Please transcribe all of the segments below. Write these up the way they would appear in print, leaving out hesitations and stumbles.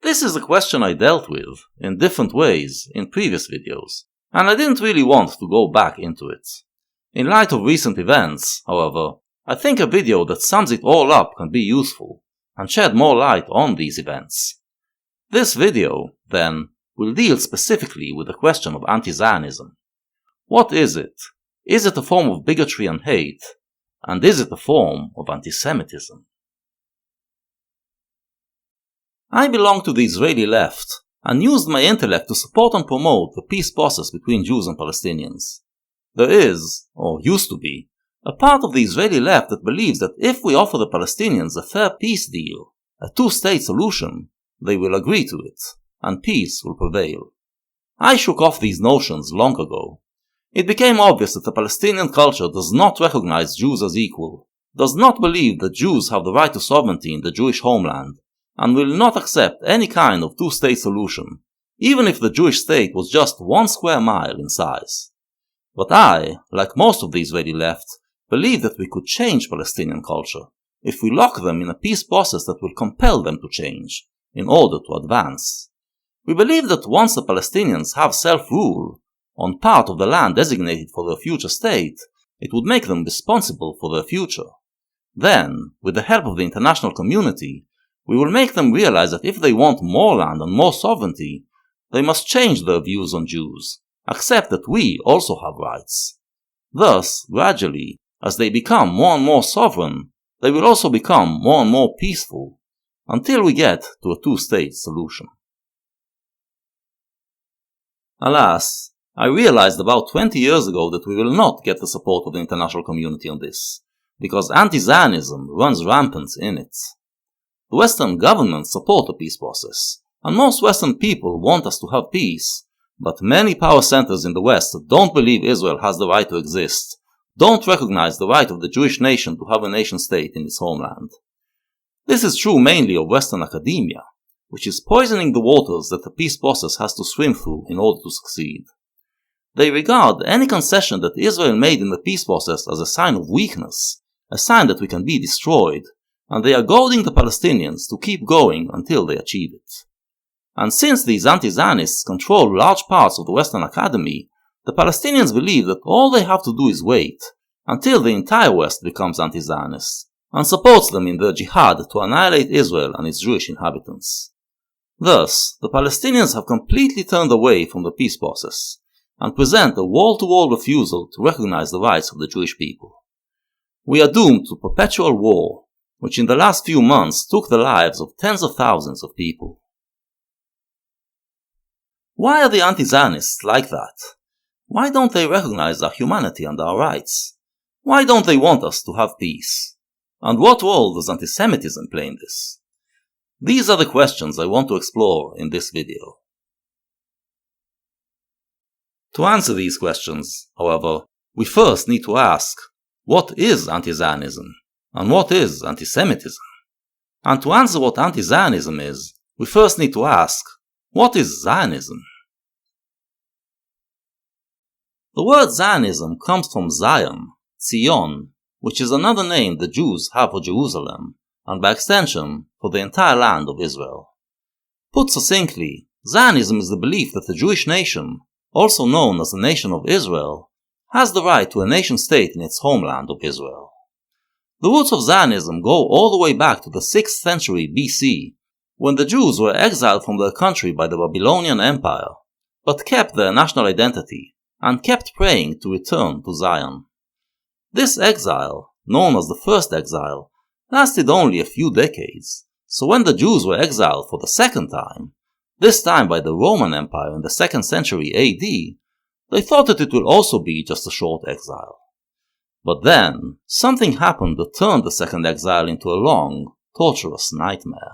This is a question I dealt with in different ways in previous videos, and I didn't really want to go back into it. In light of recent events, however, I think a video that sums it all up can be useful and shed more light on these events. This video, then, will deal specifically with the question of anti-Zionism. What is it? Is it a form of bigotry and hate? And is it a form of anti-Semitism? I belong to the Israeli left and used my intellect to support and promote the peace process between Jews and Palestinians. There is, or used to be, a part of the Israeli left that believes that if we offer the Palestinians a fair peace deal, a two-state solution, they will agree to it, and peace will prevail. I shook off these notions long ago. It became obvious that the Palestinian culture does not recognize Jews as equal, does not believe that Jews have the right to sovereignty in the Jewish homeland, and will not accept any kind of two-state solution, even if the Jewish state was just 1 square mile in size. But I, like most of the Israeli left, believe that we could change Palestinian culture if we lock them in a peace process that will compel them to change, in order to advance. We believe that once the Palestinians have self-rule on part of the land designated for their future state, it would make them responsible for their future. Then, with the help of the international community, we will make them realize that if they want more land and more sovereignty, they must change their views on Jews, accept that we also have rights. Thus, gradually, as they become more and more sovereign, they will also become more and more peaceful, until we get to a two-state solution. Alas, I realized about 20 years ago that we will not get the support of the international community on this, because anti-Zionism runs rampant in it. The Western governments support the peace process, and most Western people want us to have peace, but many power centers in the West don't believe Israel has the right to exist, don't recognize the right of the Jewish nation to have a nation-state in its homeland. This is true mainly of Western academia, which is poisoning the waters that the peace process has to swim through in order to succeed. They regard any concession that Israel made in the peace process as a sign of weakness, a sign that we can be destroyed, and they are goading the Palestinians to keep going until they achieve it. And since these anti-Zionists control large parts of the Western academy, the Palestinians believe that all they have to do is wait until the entire West becomes anti-Zionist and supports them in their jihad to annihilate Israel and its Jewish inhabitants. Thus, the Palestinians have completely turned away from the peace process and present a wall-to-wall refusal to recognize the rights of the Jewish people. We are doomed to perpetual war, which in the last few months took the lives of tens of thousands of people. Why are the anti-Zionists like that? Why don't they recognize our humanity and our rights? Why don't they want us to have peace? And what role does anti-Semitism play in this? These are the questions I want to explore in this video. To answer these questions, however, we first need to ask, what is anti-Zionism? And what is anti-Semitism? And to answer what anti-Zionism is, we first need to ask, what is Zionism? The word Zionism comes from Zion, Zion, which is another name the Jews have for Jerusalem, and by extension, for the entire land of Israel. Put succinctly, Zionism is the belief that the Jewish nation, also known as the nation of Israel, has the right to a nation-state in its homeland of Israel. The roots of Zionism go all the way back to the 6th century BC, when the Jews were exiled from their country by the Babylonian Empire, but kept their national identity and kept praying to return to Zion. This exile, known as the First Exile, lasted only a few decades, so when the Jews were exiled for the second time, this time by the Roman Empire in the 2nd century AD, they thought that it will also be just a short exile. But then, something happened that turned the second exile into a long, torturous nightmare.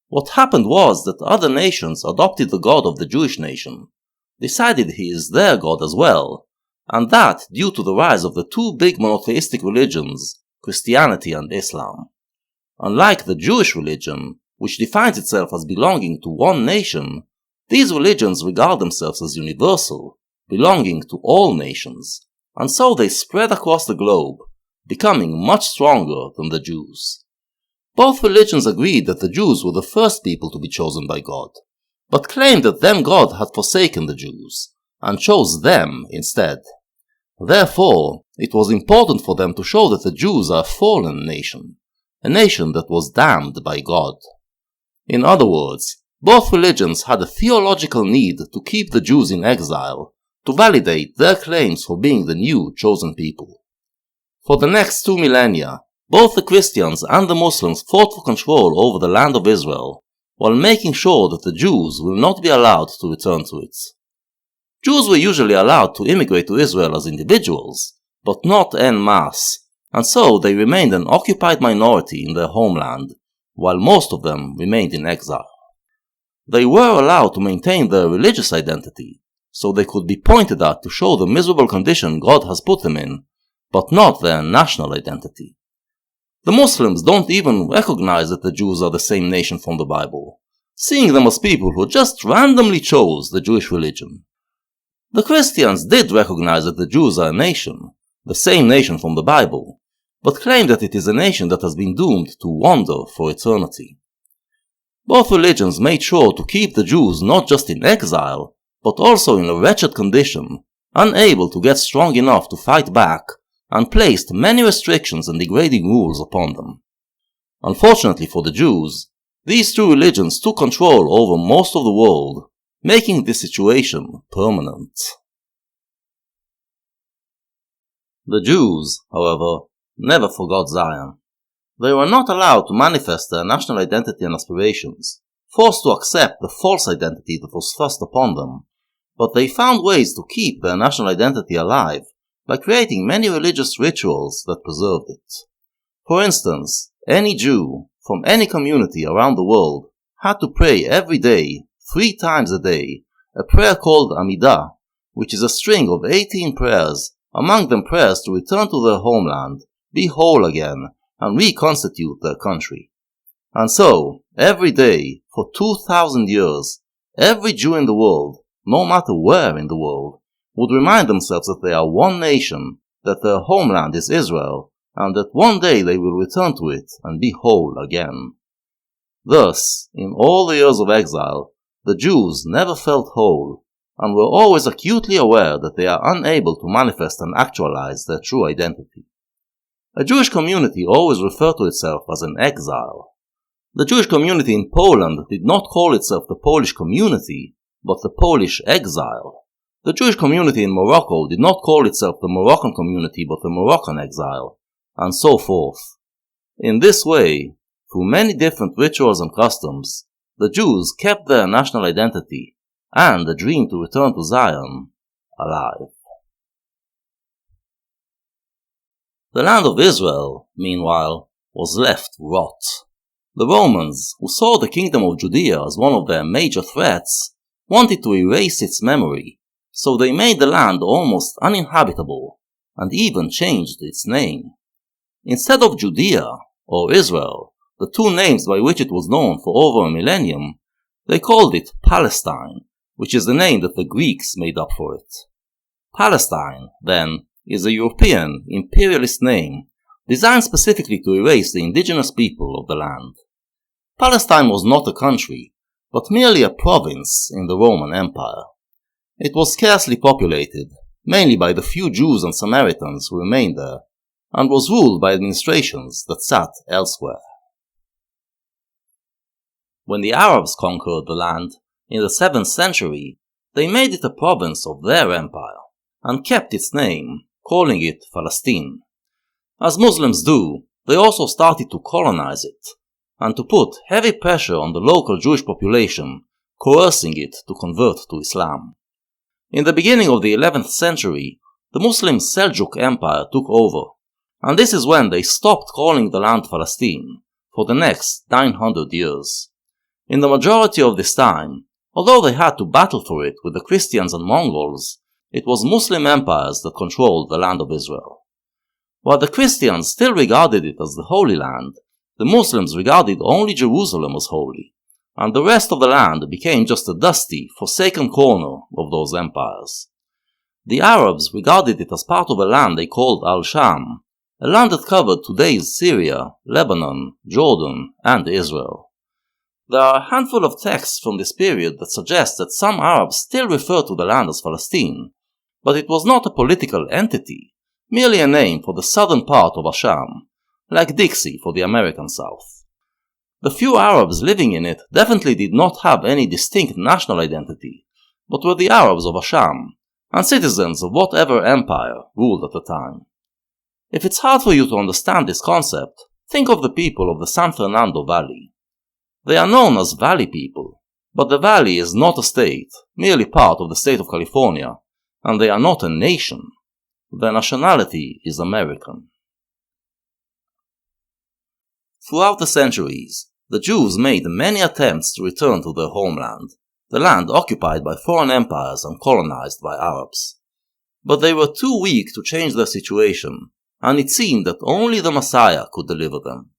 What happened was that other nations adopted the God of the Jewish nation, decided he is their God as well, and that due to the rise of the two big monotheistic religions, Christianity and Islam. Unlike the Jewish religion, which defines itself as belonging to one nation, these religions regard themselves as universal, belonging to all nations, and so they spread across the globe, becoming much stronger than the Jews. Both religions agreed that the Jews were the first people to be chosen by God, but claimed that then God had forsaken the Jews, and chose them instead. Therefore, it was important for them to show that the Jews are a fallen nation, a nation that was damned by God. In other words, both religions had a theological need to keep the Jews in exile, to validate their claims for being the new chosen people. For the next 2 millennia, both the Christians and the Muslims fought for control over the land of Israel, while making sure that the Jews will not be allowed to return to it. Jews were usually allowed to immigrate to Israel as individuals, but not en masse, and so they remained an occupied minority in their homeland, while most of them remained in exile. They were allowed to maintain their religious identity, so they could be pointed at to show the miserable condition God has put them in, but not their national identity. The Muslims don't even recognize that the Jews are the same nation from the Bible, seeing them as people who just randomly chose the Jewish religion. The Christians did recognize that the Jews are a nation, the same nation from the Bible, but claim that it is a nation that has been doomed to wander for eternity. Both religions made sure to keep the Jews not just in exile, but also in a wretched condition, unable to get strong enough to fight back, and placed many restrictions and degrading rules upon them. Unfortunately for the Jews, these two religions took control over most of the world, making this situation permanent. The Jews, however, never forgot Zion. They were not allowed to manifest their national identity and aspirations, forced to accept the false identity that was thrust upon them, but they found ways to keep their national identity alive by creating many religious rituals that preserved it. For instance, any Jew from any community around the world had to pray every day, 3 times a day, a prayer called Amidah, which is a string of 18 prayers, among them prayers to return to their homeland, be whole again, and reconstitute their country. And so, every day, for 2,000 years, every Jew in the world, no matter where in the world, would remind themselves that they are one nation, that their homeland is Israel, and that one day they will return to it and be whole again. Thus, in all the years of exile, the Jews never felt whole, and were always acutely aware that they are unable to manifest and actualize their true identity. A Jewish community always referred to itself as an exile. The Jewish community in Poland did not call itself the Polish community, but the Polish exile. The Jewish community in Morocco did not call itself the Moroccan community but the Moroccan exile, and so forth. In this way, through many different rituals and customs, the Jews kept their national identity and the dream to return to Zion alive. The land of Israel, meanwhile, was left to rot. The Romans, who saw the kingdom of Judea as one of their major threats, wanted to erase its memory, so they made the land almost uninhabitable, and even changed its name. Instead of Judea, or Israel, the two names by which it was known for over a millennium, they called it Palestine, which is the name that the Greeks made up for it. Palestine, then, is a European, imperialist name, designed specifically to erase the indigenous people of the land. Palestine was not a country, but merely a province in the Roman Empire. It was scarcely populated, mainly by the few Jews and Samaritans who remained there, and was ruled by administrations that sat elsewhere. When the Arabs conquered the land in the 7th century, they made it a province of their empire, and kept its name, calling it Palestine. As Muslims do, they also started to colonize it, and to put heavy pressure on the local Jewish population, coercing it to convert to Islam. In the beginning of the 11th century, the Muslim Seljuk Empire took over, and this is when they stopped calling the land Palestine for the next 900 years. In the majority of this time, although they had to battle for it with the Christians and Mongols, it was Muslim empires that controlled the land of Israel. While the Christians still regarded it as the Holy Land, the Muslims regarded only Jerusalem as holy, and the rest of the land became just a dusty, forsaken corner of those empires. The Arabs regarded it as part of a land they called Al-Sham, a land that covered today's Syria, Lebanon, Jordan, and Israel. There are a handful of texts from this period that suggest that some Arabs still refer to the land as Palestine, but it was not a political entity, merely a name for the southern part of Asham, like Dixie for the American South. The few Arabs living in it definitely did not have any distinct national identity, but were the Arabs of Asham, and citizens of whatever empire ruled at the time. If it's hard for you to understand this concept, think of the people of the San Fernando Valley. They are known as Valley people, but the Valley is not a state, merely part of the state of California, and they are not a nation. Their nationality is American. Throughout the centuries, the Jews made many attempts to return to their homeland, the land occupied by foreign empires and colonized by Arabs. But they were too weak to change their situation, and it seemed that only the Messiah could deliver them.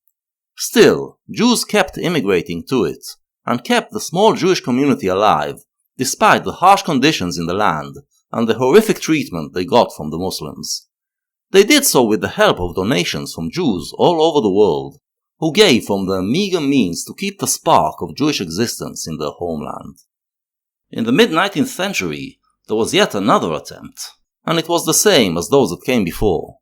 Still, Jews kept immigrating to it, and kept the small Jewish community alive, despite the harsh conditions in the land and the horrific treatment they got from the Muslims. They did so with the help of donations from Jews all over the world, who gave from their meager means to keep the spark of Jewish existence in their homeland. In the mid-19th century, there was yet another attempt, and it was the same as those that came before.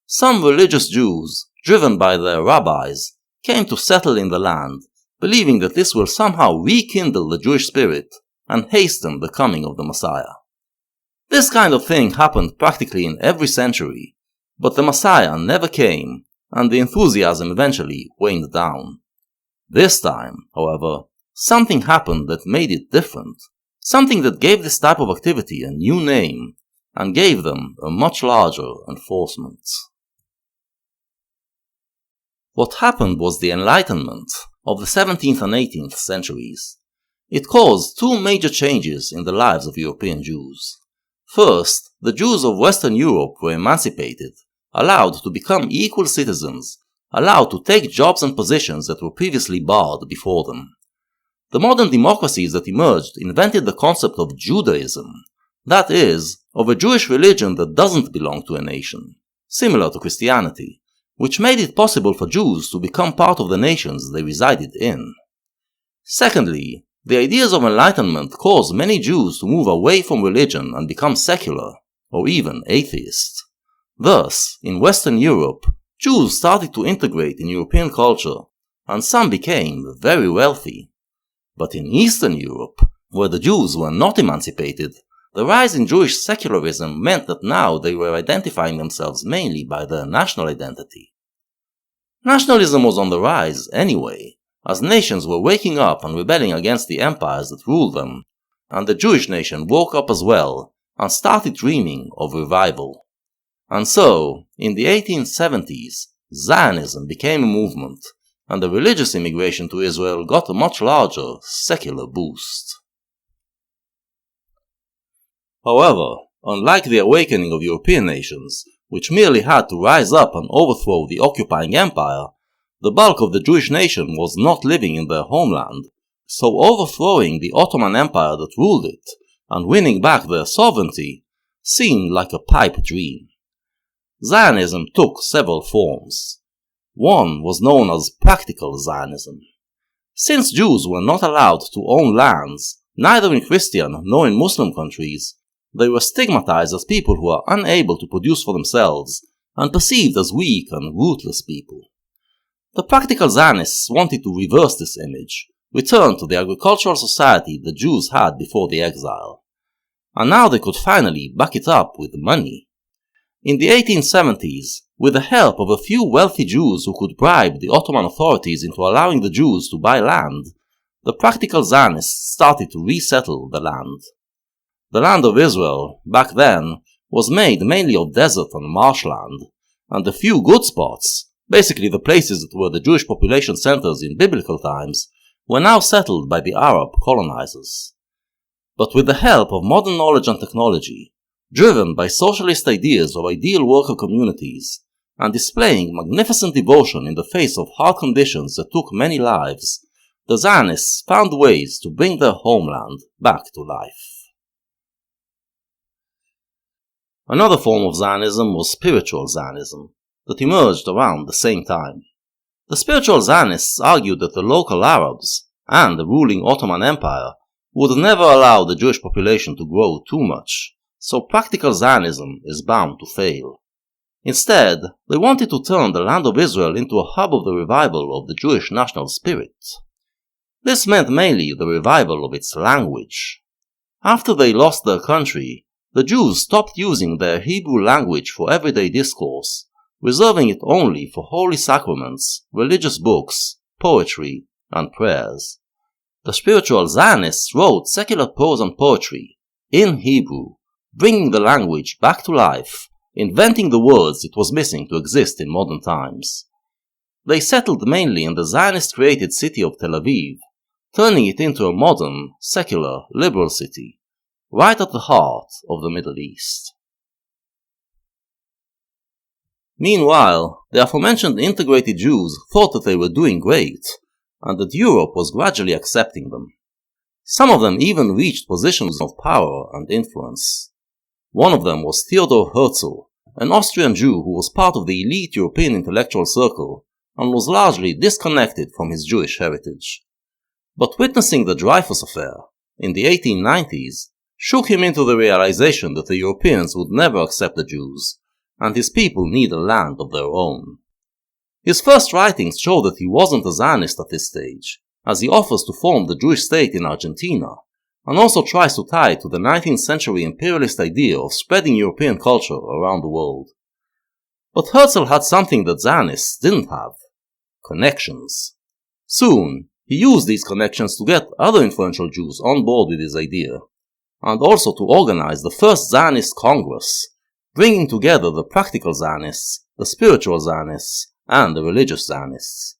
Some religious Jews, driven by their rabbis, came to settle in the land, believing that this will somehow rekindle the Jewish spirit and hasten the coming of the Messiah. This kind of thing happened practically in every century, but the Messiah never came, and the enthusiasm eventually waned down. This time, however, something happened that made it different, something that gave this type of activity a new name, and gave them a much larger enforcement. What happened was the Enlightenment of the 17th and 18th centuries. It caused two major changes in the lives of European Jews. First, the Jews of Western Europe were emancipated, allowed to become equal citizens, allowed to take jobs and positions that were previously barred before them. The modern democracies that emerged invented the concept of Judaism, that is, of a Jewish religion that doesn't belong to a nation, similar to Christianity, which made it possible for Jews to become part of the nations they resided in. Secondly, the ideas of enlightenment caused many Jews to move away from religion and become secular, or even atheist. Thus, in Western Europe, Jews started to integrate in European culture, and some became very wealthy. But in Eastern Europe, where the Jews were not emancipated, the rise in Jewish secularism meant that now they were identifying themselves mainly by their national identity. Nationalism was on the rise anyway, as nations were waking up and rebelling against the empires that ruled them, and the Jewish nation woke up as well and started dreaming of revival. And so, in the 1870s, Zionism became a movement, and the religious immigration to Israel got a much larger secular boost. However, unlike the awakening of European nations, which merely had to rise up and overthrow the occupying empire, the bulk of the Jewish nation was not living in their homeland, so overthrowing the Ottoman Empire that ruled it and winning back their sovereignty seemed like a pipe dream. Zionism took several forms. One was known as practical Zionism. Since Jews were not allowed to own lands, neither in Christian nor in Muslim countries, they were stigmatized as people who are unable to produce for themselves and perceived as weak and ruthless people. The practical Zionists wanted to reverse this image, return to the agricultural society the Jews had before the exile. And now they could finally back it up with money. In the 1870s, with the help of a few wealthy Jews who could bribe the Ottoman authorities into allowing the Jews to buy land, the practical Zionists started to resettle the land. The land of Israel, back then, was made mainly of desert and marshland, and the few good spots, basically the places that were the Jewish population centers in biblical times, were now settled by the Arab colonizers. But with the help of modern knowledge and technology, driven by socialist ideas of ideal worker communities, and displaying magnificent devotion in the face of hard conditions that took many lives, the Zionists found ways to bring their homeland back to life. Another form of Zionism was spiritual Zionism, that emerged around the same time. The spiritual Zionists argued that the local Arabs and the ruling Ottoman Empire would never allow the Jewish population to grow too much, so practical Zionism is bound to fail. Instead, they wanted to turn the land of Israel into a hub of the revival of the Jewish national spirit. This meant mainly the revival of its language. After they lost their country, the Jews stopped using their Hebrew language for everyday discourse, reserving it only for holy sacraments, religious books, poetry, and prayers. The spiritual Zionists wrote secular prose and poetry in Hebrew, bringing the language back to life, inventing the words it was missing to exist in modern times. They settled mainly in the Zionist-created city of Tel Aviv, turning it into a modern, secular, liberal city, right at the heart of the Middle East. Meanwhile, the aforementioned integrated Jews thought that they were doing great, and that Europe was gradually accepting them. Some of them even reached positions of power and influence. One of them was Theodor Herzl, an Austrian Jew who was part of the elite European intellectual circle and was largely disconnected from his Jewish heritage. But witnessing the Dreyfus Affair in the 1890s shook him into the realization that the Europeans would never accept the Jews, and his people need a land of their own. His first writings show that he wasn't a Zionist at this stage, as he offers to form the Jewish state in Argentina, and also tries to tie it to the 19th century imperialist idea of spreading European culture around the world. But Herzl had something that Zionists didn't have: connections. Soon, he used these connections to get other influential Jews on board with his idea, and also to organize the first Zionist Congress, bringing together the practical Zionists, the spiritual Zionists, and the religious Zionists.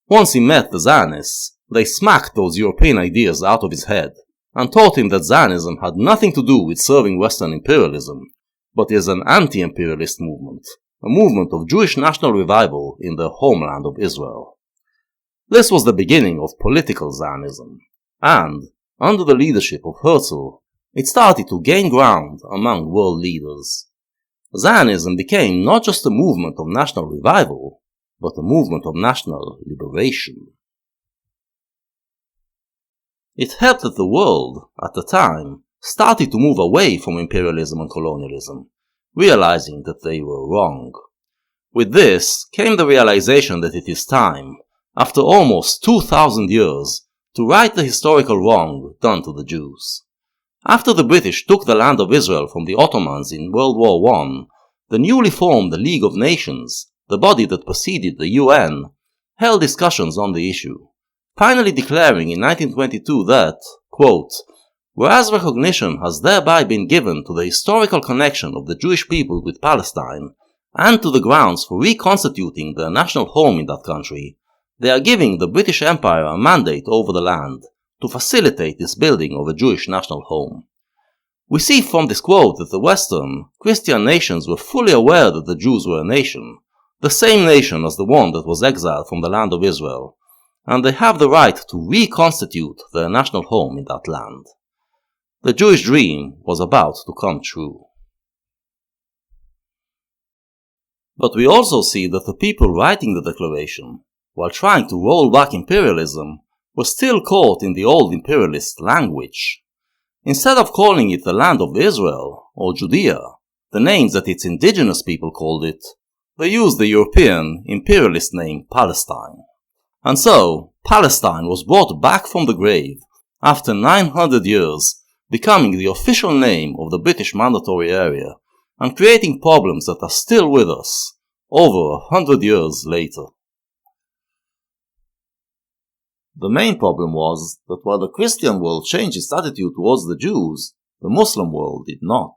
Once he met the Zionists, they smacked those European ideas out of his head, and taught him that Zionism had nothing to do with serving Western imperialism, but is an anti-imperialist movement, a movement of Jewish national revival in the homeland of Israel. This was the beginning of political Zionism, and, under the leadership of Herzl, it started to gain ground among world leaders. Zionism became not just a movement of national revival, but a movement of national liberation. It helped that the world, at the time, started to move away from imperialism and colonialism, realizing that they were wrong. With this came the realization that it is time, after almost 2,000 years, to right the historical wrong done to the Jews. After the British took the land of Israel from the Ottomans in World War I, the newly formed League of Nations, the body that preceded the UN, held discussions on the issue, finally declaring in 1922 that, quote, "Whereas recognition has thereby been given to the historical connection of the Jewish people with Palestine, and to the grounds for reconstituting their national home in that country, they are giving the British Empire a mandate over the land to facilitate this building of a Jewish national home." We see from this quote that the Western, Christian nations were fully aware that the Jews were a nation, the same nation as the one that was exiled from the land of Israel, and they have the right to reconstitute their national home in that land. The Jewish dream was about to come true. But we also see that the people writing the declaration, while trying to roll back imperialism, were still caught in the old imperialist language. Instead of calling it the land of Israel, or Judea, the names that its indigenous people called it, they used the European imperialist name Palestine. And so, Palestine was brought back from the grave, after 900 years, becoming the official name of the British Mandatory Area, and creating problems that are still with us, over 100 years later. The main problem was that while the Christian world changed its attitude towards the Jews, the Muslim world did not.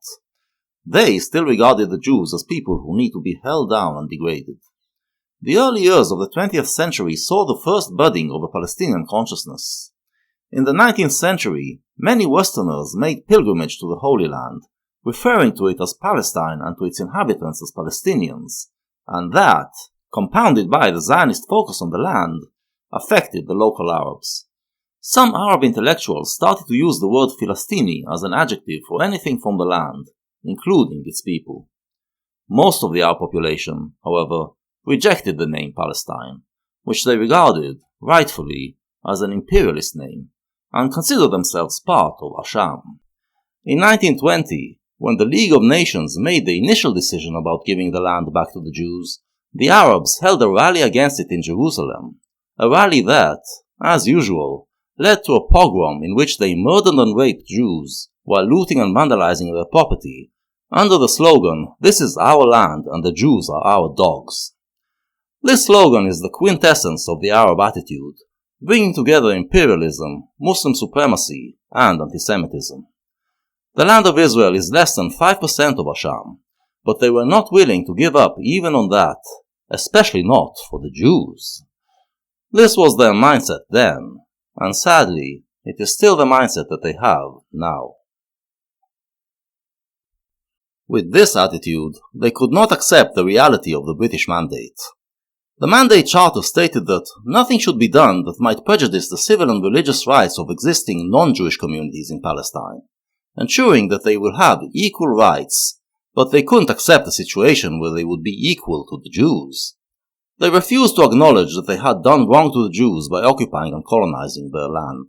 They still regarded the Jews as people who need to be held down and degraded. The early years of the 20th century saw the first budding of a Palestinian consciousness. In the 19th century, many Westerners made pilgrimage to the Holy Land, referring to it as Palestine and to its inhabitants as Palestinians, and that, compounded by the Zionist focus on the land, affected the local Arabs. Some Arab intellectuals started to use the word Philistini as an adjective for anything from the land, including its people. Most of the Arab population, however, rejected the name Palestine, which they regarded, rightfully, as an imperialist name, and considered themselves part of Asham. In 1920, when the League of Nations made the initial decision about giving the land back to the Jews, the Arabs held a rally against it in Jerusalem, a rally that, as usual, led to a pogrom in which they murdered and raped Jews while looting and vandalizing their property, under the slogan, "This is our land and the Jews are our dogs." This slogan is the quintessence of the Arab attitude, bringing together imperialism, Muslim supremacy, and antisemitism. The land of Israel is less than 5% of Asham, but they were not willing to give up even on that, especially not for the Jews. This was their mindset then, and sadly, it is still the mindset that they have now. With this attitude, they could not accept the reality of the British Mandate. The Mandate Charter stated that nothing should be done that might prejudice the civil and religious rights of existing non-Jewish communities in Palestine, ensuring that they will have equal rights, but they couldn't accept a situation where they would be equal to the Jews. They refused to acknowledge that they had done wrong to the Jews by occupying and colonizing their land.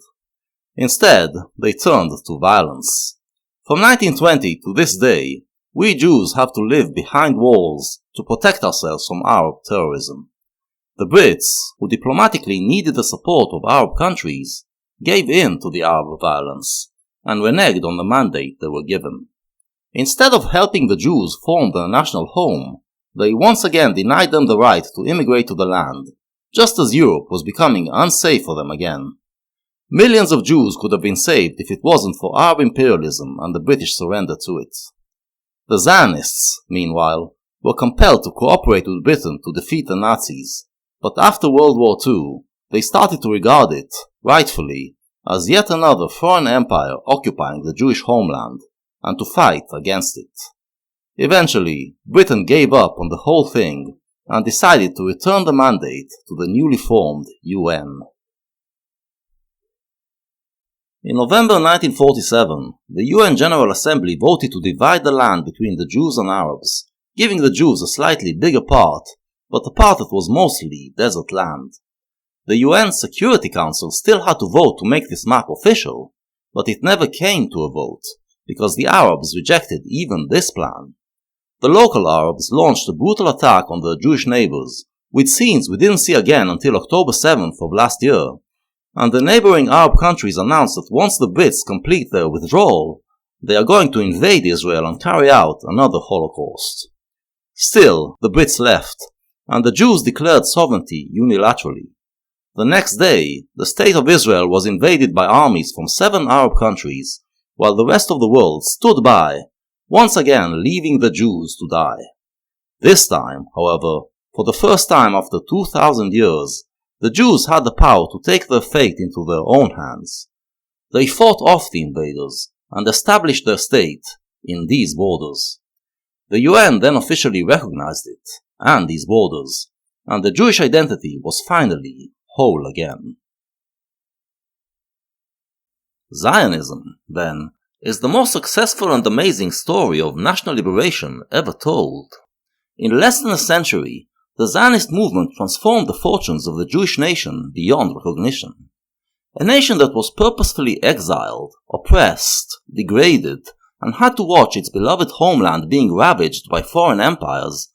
Instead, they turned to violence. From 1920 to this day, we Jews have to live behind walls to protect ourselves from Arab terrorism. The Brits, who diplomatically needed the support of Arab countries, gave in to the Arab violence and reneged on the mandate they were given. Instead of helping the Jews form their national home, they once again denied them the right to immigrate to the land, just as Europe was becoming unsafe for them again. Millions of Jews could have been saved if it wasn't for Arab imperialism and the British surrender to it. The Zionists, meanwhile, were compelled to cooperate with Britain to defeat the Nazis, but after World War II, they started to regard it, rightfully, as yet another foreign empire occupying the Jewish homeland, and to fight against it. Eventually, Britain gave up on the whole thing and decided to return the mandate to the newly formed UN. In November 1947, the UN General Assembly voted to divide the land between the Jews and Arabs, giving the Jews a slightly bigger part, but a part that was mostly desert land. The UN Security Council still had to vote to make this map official, but it never came to a vote, because the Arabs rejected even this plan. The local Arabs launched a brutal attack on their Jewish neighbors, with scenes we didn't see again until October 7th of last year, and the neighboring Arab countries announced that once the Brits complete their withdrawal, they are going to invade Israel and carry out another Holocaust. Still, the Brits left, and the Jews declared sovereignty unilaterally. The next day, the State of Israel was invaded by armies from 7 Arab countries, while the rest of the world stood by, once again leaving the Jews to die. This time, however, for the first time after 2,000 years, the Jews had the power to take their fate into their own hands. They fought off the invaders and established their state in these borders. The UN then officially recognized it and these borders, and the Jewish identity was finally whole again. Zionism, then, is the most successful and amazing story of national liberation ever told. In less than a century, the Zionist movement transformed the fortunes of the Jewish nation beyond recognition. A nation that was purposefully exiled, oppressed, degraded, and had to watch its beloved homeland being ravaged by foreign empires,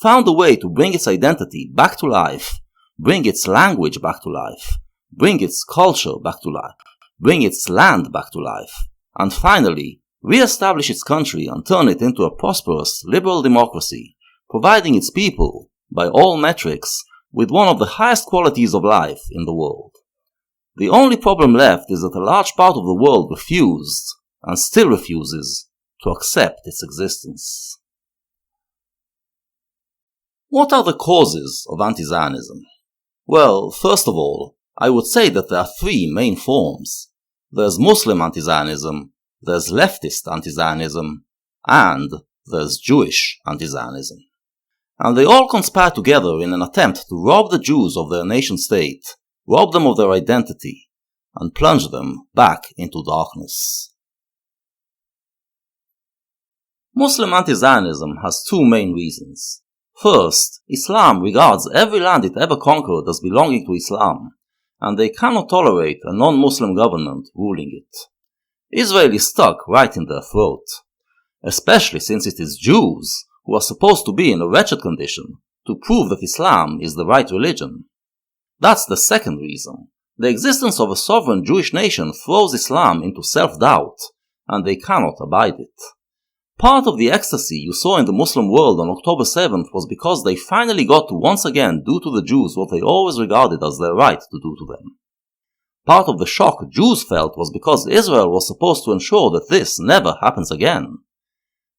found a way to bring its identity back to life, bring its language back to life, bring its culture back to life, bring its land back to life, and finally, re-establish its country and turn it into a prosperous, liberal democracy, providing its people, by all metrics, with one of the highest qualities of life in the world. The only problem left is that a large part of the world refused, and still refuses, to accept its existence. What are the causes of anti-Zionism? Well, first of all, I would say that there are 3 main forms. There's Muslim anti-Zionism, there's leftist anti-Zionism, and there's Jewish anti-Zionism. And they all conspire together in an attempt to rob the Jews of their nation-state, rob them of their identity, and plunge them back into darkness. Muslim anti-Zionism has two main reasons. First, Islam regards every land it ever conquered as belonging to Islam, and they cannot tolerate a non-Muslim government ruling it. Israel is stuck right in their throat, especially since it is Jews who are supposed to be in a wretched condition to prove that Islam is the right religion. That's the second reason. The existence of a sovereign Jewish nation throws Islam into self-doubt, and they cannot abide it. Part of the ecstasy you saw in the Muslim world on October 7th was because they finally got to once again do to the Jews what they always regarded as their right to do to them. Part of the shock Jews felt was because Israel was supposed to ensure that this never happens again.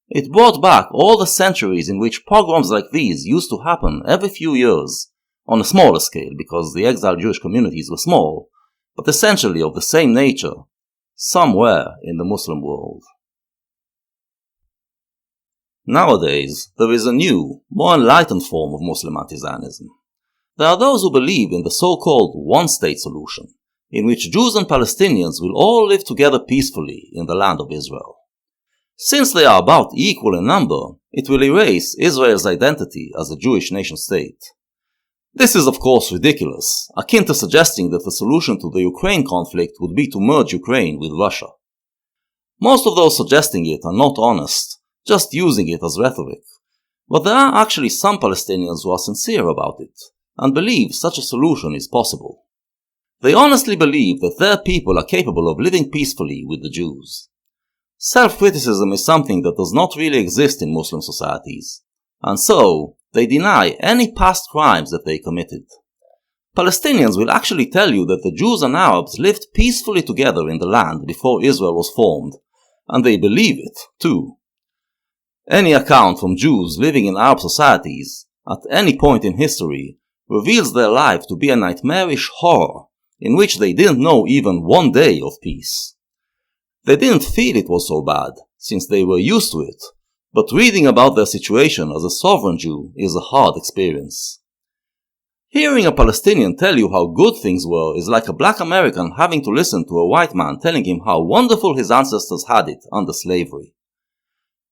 It brought back all the centuries in which pogroms like these used to happen every few years, on a smaller scale because the exiled Jewish communities were small, but essentially of the same nature, somewhere in the Muslim world. Nowadays, there is a new, more enlightened form of Muslim anti-Zionism. There are those who believe in the so-called one-state solution, in which Jews and Palestinians will all live together peacefully in the land of Israel. Since they are about equal in number, it will erase Israel's identity as a Jewish nation-state. This is of course ridiculous, akin to suggesting that the solution to the Ukraine conflict would be to merge Ukraine with Russia. Most of those suggesting it are not honest, just using it as rhetoric, but there are actually some Palestinians who are sincere about it, and believe such a solution is possible. They honestly believe that their people are capable of living peacefully with the Jews. Self-criticism is something that does not really exist in Muslim societies, and so they deny any past crimes that they committed. Palestinians will actually tell you that the Jews and Arabs lived peacefully together in the land before Israel was formed, and they believe it, too. Any account from Jews living in Arab societies, at any point in history, reveals their life to be a nightmarish horror, in which they didn't know even one day of peace. They didn't feel it was so bad, since they were used to it, but reading about their situation as a sovereign Jew is a hard experience. Hearing a Palestinian tell you how good things were is like a black American having to listen to a white man telling him how wonderful his ancestors had it under slavery.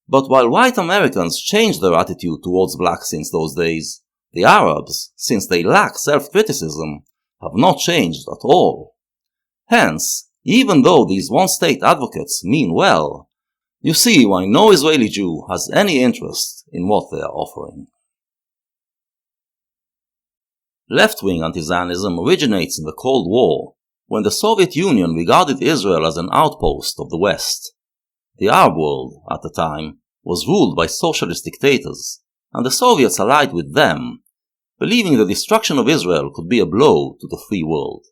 But while white Americans changed their attitude towards blacks since those days, the Arabs, since they lack self-criticism, have not changed at all. Hence, even though these one-state advocates mean well, you see why no Israeli Jew has any interest in what they are offering. Left-wing anti-Zionism originates in the Cold War, when the Soviet Union regarded Israel as an outpost of the West. The Arab world, at the time, was ruled by socialist dictators, and the Soviets allied with them, believing the destruction of Israel could be a blow to the free world.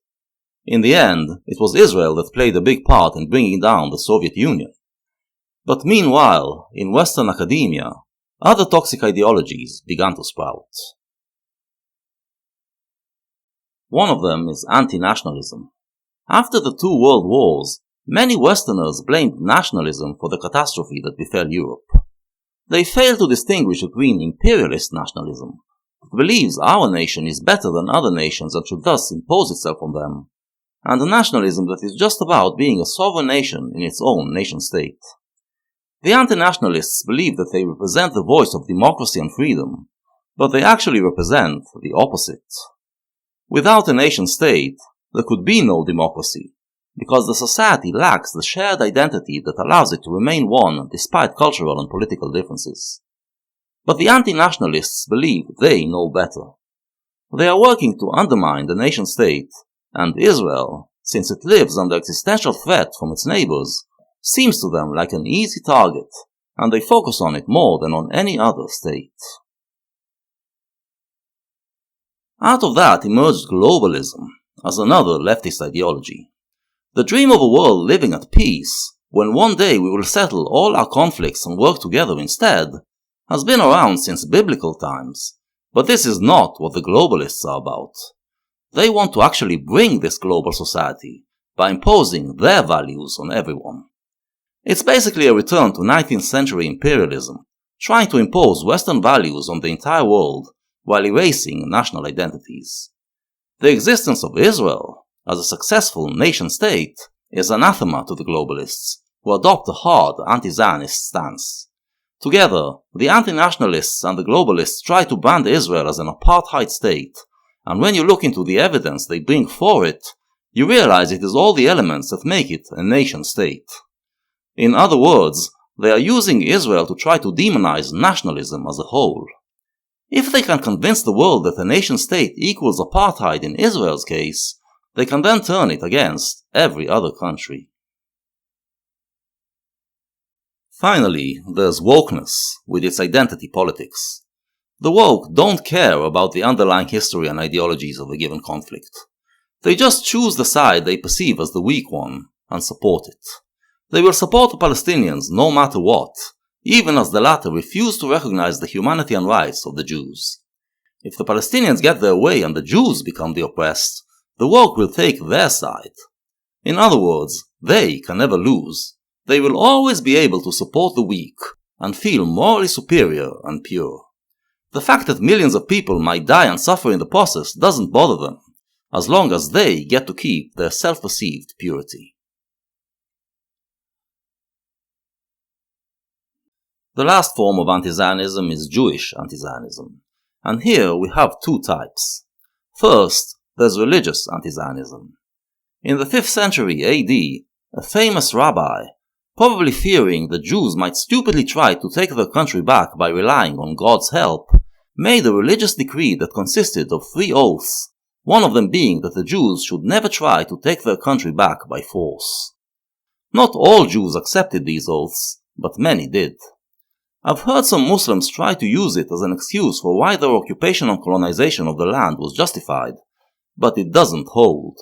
In the end, it was Israel that played a big part in bringing down the Soviet Union. But meanwhile, in Western academia, other toxic ideologies began to sprout. One of them is anti-nationalism. After the two world wars, many Westerners blamed nationalism for the catastrophe that befell Europe. They failed to distinguish between imperialist nationalism, that believes our nation is better than other nations and should thus impose itself on them, and a nationalism that is just about being a sovereign nation in its own nation-state. The anti-nationalists believe that they represent the voice of democracy and freedom, but they actually represent the opposite. Without a nation-state, there could be no democracy, because the society lacks the shared identity that allows it to remain one despite cultural and political differences. But the anti-nationalists believe they know better. They are working to undermine the nation-state, and Israel, since it lives under existential threat from its neighbors, seems to them like an easy target, and they focus on it more than on any other state. Out of that emerged globalism, as another leftist ideology. The dream of a world living at peace, when one day we will settle all our conflicts and work together instead, has been around since biblical times, but this is not what the globalists are about. They want to actually bring this global society by imposing their values on everyone. It's basically a return to 19th century imperialism, trying to impose Western values on the entire world while erasing national identities. The existence of Israel as a successful nation-state is anathema to the globalists, who adopt a hard anti-Zionist stance. Together, the anti-nationalists and the globalists try to brand Israel as an apartheid state, and when you look into the evidence they bring for it, you realize it is all the elements that make it a nation-state. In other words, they are using Israel to try to demonize nationalism as a whole. If they can convince the world that a nation-state equals apartheid in Israel's case, they can then turn it against every other country. Finally, there's wokeness, with its identity politics. The woke don't care about the underlying history and ideologies of a given conflict. They just choose the side they perceive as the weak one, and support it. They will support the Palestinians no matter what, even as the latter refuse to recognize the humanity and rights of the Jews. If the Palestinians get their way and the Jews become the oppressed, the woke will take their side. In other words, they can never lose. They will always be able to support the weak and feel morally superior and pure. The fact that millions of people might die and suffer in the process doesn't bother them, as long as they get to keep their self-perceived purity. The last form of anti-Zionism is Jewish anti-Zionism, and here we have two types. First, there's religious anti-Zionism. In the 5th century AD, a famous rabbi, probably fearing the Jews might stupidly try to take their country back by relying on God's help, made a religious decree that consisted of 3 oaths, one of them being that the Jews should never try to take their country back by force. Not all Jews accepted these oaths, but many did. I've heard some Muslims try to use it as an excuse for why their occupation and colonization of the land was justified, but it doesn't hold.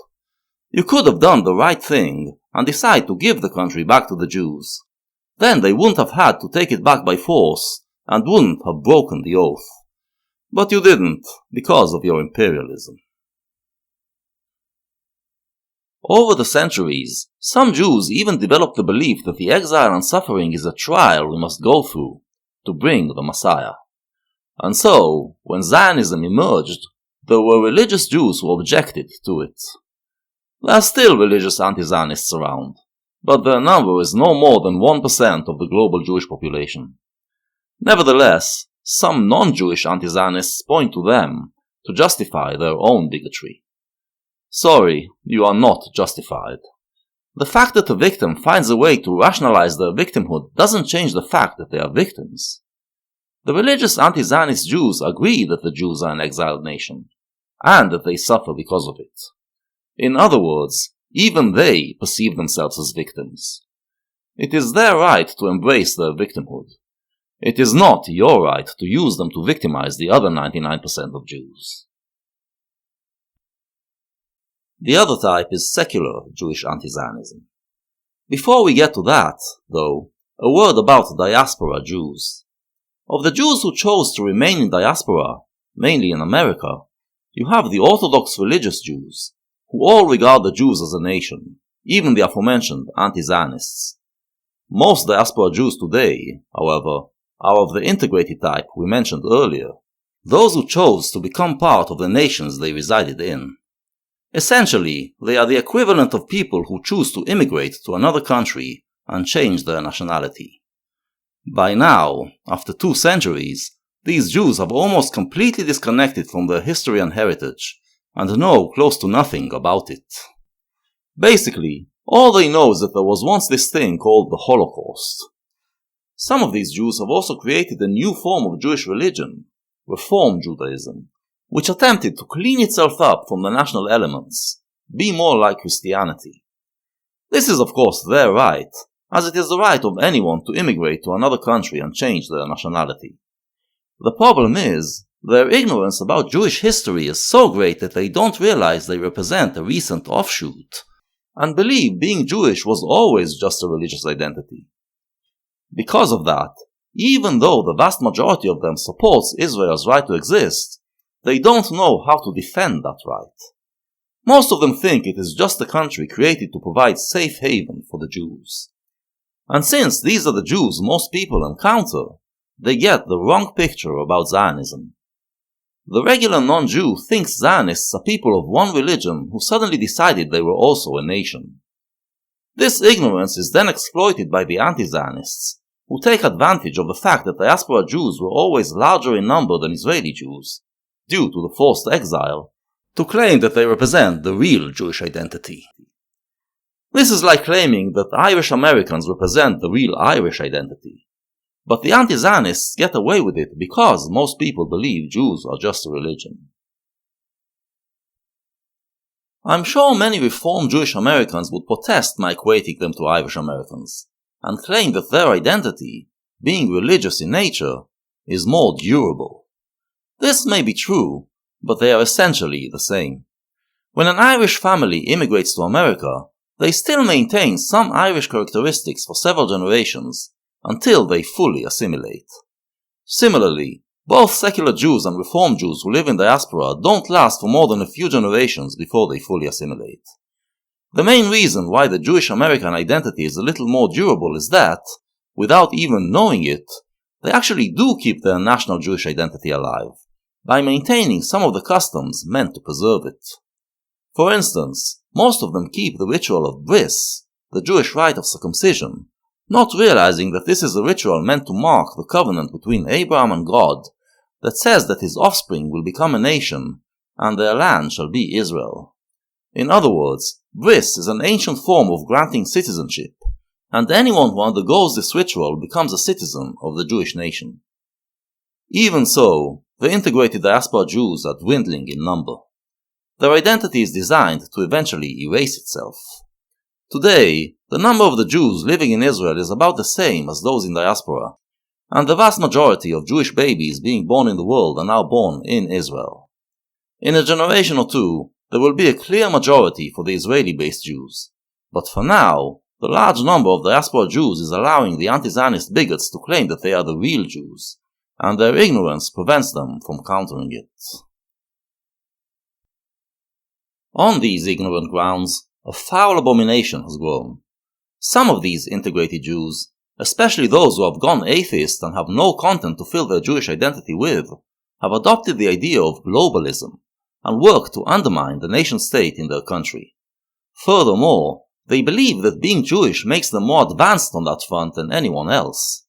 You could have done the right thing and decide to give the country back to the Jews. Then they wouldn't have had to take it back by force and wouldn't have broken the oath. But you didn't, because of your imperialism. Over the centuries, some Jews even developed the belief that the exile and suffering is a trial we must go through to bring the Messiah. And so, when Zionism emerged, there were religious Jews who objected to it. There are still religious anti-Zionists around, but their number is no more than 1% of the global Jewish population. Nevertheless, some non-Jewish anti-Zionists point to them to justify their own bigotry. Sorry, you are not justified. The fact that a victim finds a way to rationalize their victimhood doesn't change the fact that they are victims. The religious anti-Zionist Jews agree that the Jews are an exiled nation, and that they suffer because of it. In other words, even they perceive themselves as victims. It is their right to embrace their victimhood. It is not your right to use them to victimize the other 99% of Jews. The other type is secular Jewish anti-Zionism. Before we get to that, though, a word about diaspora Jews. Of the Jews who chose to remain in diaspora, mainly in America, you have the Orthodox religious Jews, who all regard the Jews as a nation, even the aforementioned anti-Zionists. Most diaspora Jews today, however, are of the integrated type we mentioned earlier, those who chose to become part of the nations they resided in. Essentially, they are the equivalent of people who choose to immigrate to another country and change their nationality. By now, after 2 centuries, these Jews have almost completely disconnected from their history and heritage, and know close to nothing about it. Basically, all they know is that there was once this thing called the Holocaust. Some of these Jews have also created a new form of Jewish religion, Reform Judaism, which attempted to clean itself up from the national elements, be more like Christianity. This is of course their right, as it is the right of anyone to immigrate to another country and change their nationality. The problem is, their ignorance about Jewish history is so great that they don't realize they represent a recent offshoot, and believe being Jewish was always just a religious identity. Because of that, even though the vast majority of them supports Israel's right to exist, they don't know how to defend that right. Most of them think it is just a country created to provide safe haven for the Jews. And since these are the Jews most people encounter, they get the wrong picture about Zionism. The regular non-Jew thinks Zionists are people of one religion who suddenly decided they were also a nation. This ignorance is then exploited by the anti-Zionists, who take advantage of the fact that diaspora Jews were always larger in number than Israeli Jews, due to the forced exile, to claim that they represent the real Jewish identity. This is like claiming that Irish Americans represent the real Irish identity. But the anti-Zionists get away with it because most people believe Jews are just a religion. I'm sure many Reformed Jewish Americans would protest my equating them to Irish Americans, and claim that their identity, being religious in nature, is more durable. This may be true, but they are essentially the same. When an Irish family immigrates to America, they still maintain some Irish characteristics for several generations, until they fully assimilate. Similarly, both secular Jews and Reformed Jews who live in diaspora don't last for more than a few generations before they fully assimilate. The main reason why the Jewish American identity is a little more durable is that, without even knowing it, they actually do keep their national Jewish identity alive, by maintaining some of the customs meant to preserve it. For instance, most of them keep the ritual of bris, the Jewish rite of circumcision, not realizing that this is a ritual meant to mark the covenant between Abraham and God that says that his offspring will become a nation, and their land shall be Israel. In other words, bris is an ancient form of granting citizenship, and anyone who undergoes this ritual becomes a citizen of the Jewish nation. Even so, the integrated diaspora Jews are dwindling in number. Their identity is designed to eventually erase itself. Today, the number of the Jews living in Israel is about the same as those in diaspora, and the vast majority of Jewish babies being born in the world are now born in Israel. In a generation or two, there will be a clear majority for the Israeli-based Jews, but for now, the large number of diaspora Jews is allowing the anti-Zionist bigots to claim that they are the real Jews, and their ignorance prevents them from countering it. On these ignorant grounds, a foul abomination has grown. Some of these integrated Jews, especially those who have gone atheist and have no content to fill their Jewish identity with, have adopted the idea of globalism and work to undermine the nation-state in their country. Furthermore, they believe that being Jewish makes them more advanced on that front than anyone else.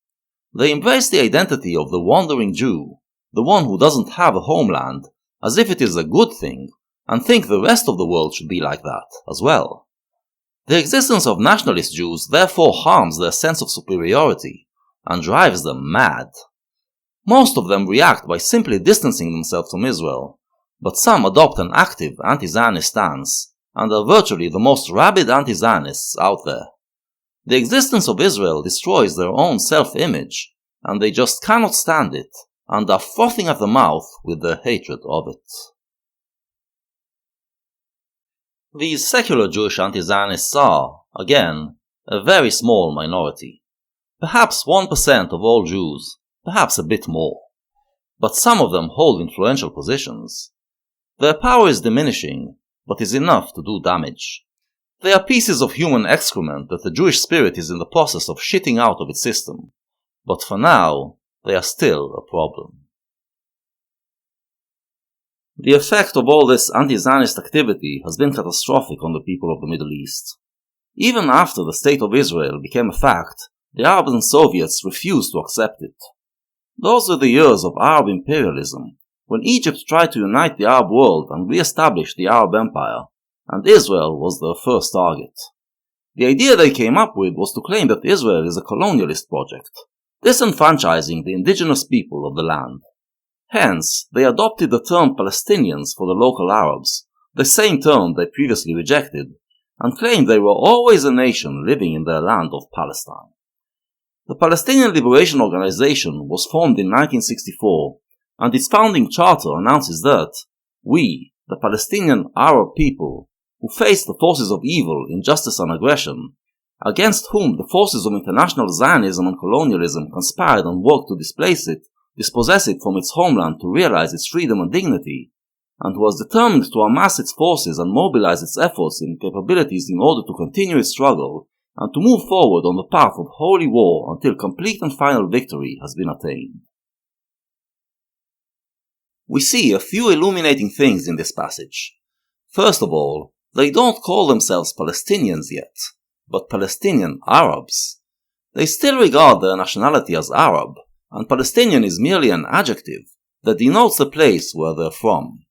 They embrace the identity of the wandering Jew, the one who doesn't have a homeland, as if it is a good thing, and think the rest of the world should be like that as well. The existence of nationalist Jews therefore harms their sense of superiority and drives them mad. Most of them react by simply distancing themselves from Israel, but some adopt an active anti-Zionist stance and are virtually the most rabid anti-Zionists out there. The existence of Israel destroys their own self-image, and they just cannot stand it and are frothing at the mouth with their hatred of it. These secular Jewish anti-Zionists are, again, a very small minority. Perhaps 1% of all Jews, perhaps a bit more. But some of them hold influential positions. Their power is diminishing, but is enough to do damage. They are pieces of human excrement that the Jewish spirit is in the process of shitting out of its system. But for now, they are still a problem. The effect of all this anti-Zionist activity has been catastrophic on the people of the Middle East. Even after the State of Israel became a fact, the Arabs and Soviets refused to accept it. Those were the years of Arab imperialism, when Egypt tried to unite the Arab world and re-establish the Arab Empire, and Israel was their first target. The idea they came up with was to claim that Israel is a colonialist project, disenfranchising the indigenous people of the land. Hence, they adopted the term Palestinians for the local Arabs, the same term they previously rejected, and claimed they were always a nation living in their land of Palestine. The Palestinian Liberation Organization was formed in 1964, and its founding charter announces that we, the Palestinian Arab people, who face the forces of evil, injustice and aggression, against whom the forces of international Zionism and colonialism conspired and worked to dispossess it from its homeland to realize its freedom and dignity, and was determined to amass its forces and mobilize its efforts and capabilities in order to continue its struggle and to move forward on the path of holy war until complete and final victory has been attained. We see a few illuminating things in this passage. First of all, they don't call themselves Palestinians yet, but Palestinian Arabs. they still regard their nationality as Arab, and Palestinian is merely an adjective that denotes the place where they're from.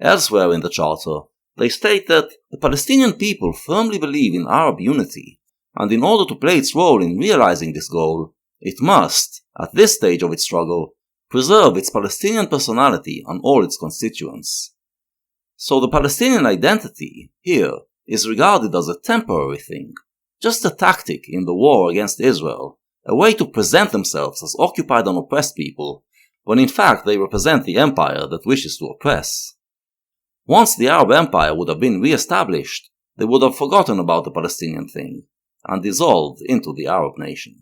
Elsewhere in the Charter, they state that the Palestinian people firmly believe in Arab unity, and in order to play its role in realizing this goal, it must, at this stage of its struggle, preserve its Palestinian personality and all its constituents. So the Palestinian identity, here, is regarded as a temporary thing, just a tactic in the war against Israel, a way to present themselves as occupied and oppressed people, when in fact they represent the empire that wishes to oppress. Once the Arab Empire would have been re-established, they would have forgotten about the Palestinian thing, and dissolved into the Arab nation.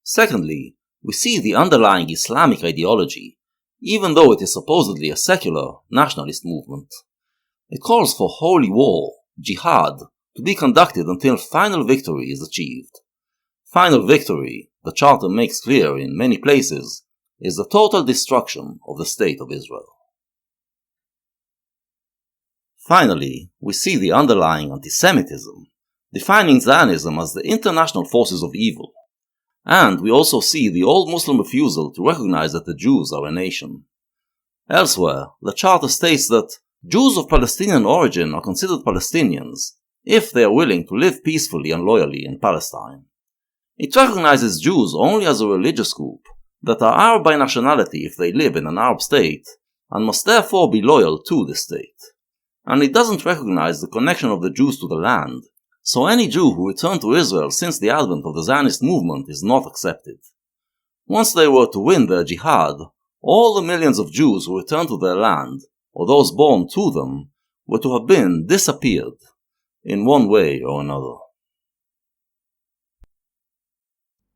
Secondly, we see the underlying Islamic ideology, even though it is supposedly a secular, nationalist movement. It calls for holy war, jihad, to be conducted until final victory is achieved. Final victory, the Charter makes clear in many places, is the total destruction of the State of Israel. Finally, we see the underlying anti-Semitism, defining Zionism as the international forces of evil. And we also see the old Muslim refusal to recognize that the Jews are a nation. Elsewhere, the Charter states that Jews of Palestinian origin are considered Palestinians if they are willing to live peacefully and loyally in Palestine. It recognizes Jews only as a religious group that are Arab by nationality if they live in an Arab state and must therefore be loyal to the state. And it doesn't recognize the connection of the Jews to the land, so any Jew who returned to Israel since the advent of the Zionist movement is not accepted. Once they were to win their jihad, all the millions of Jews who returned to their land, or those born to them, were to have been disappeared, in one way or another.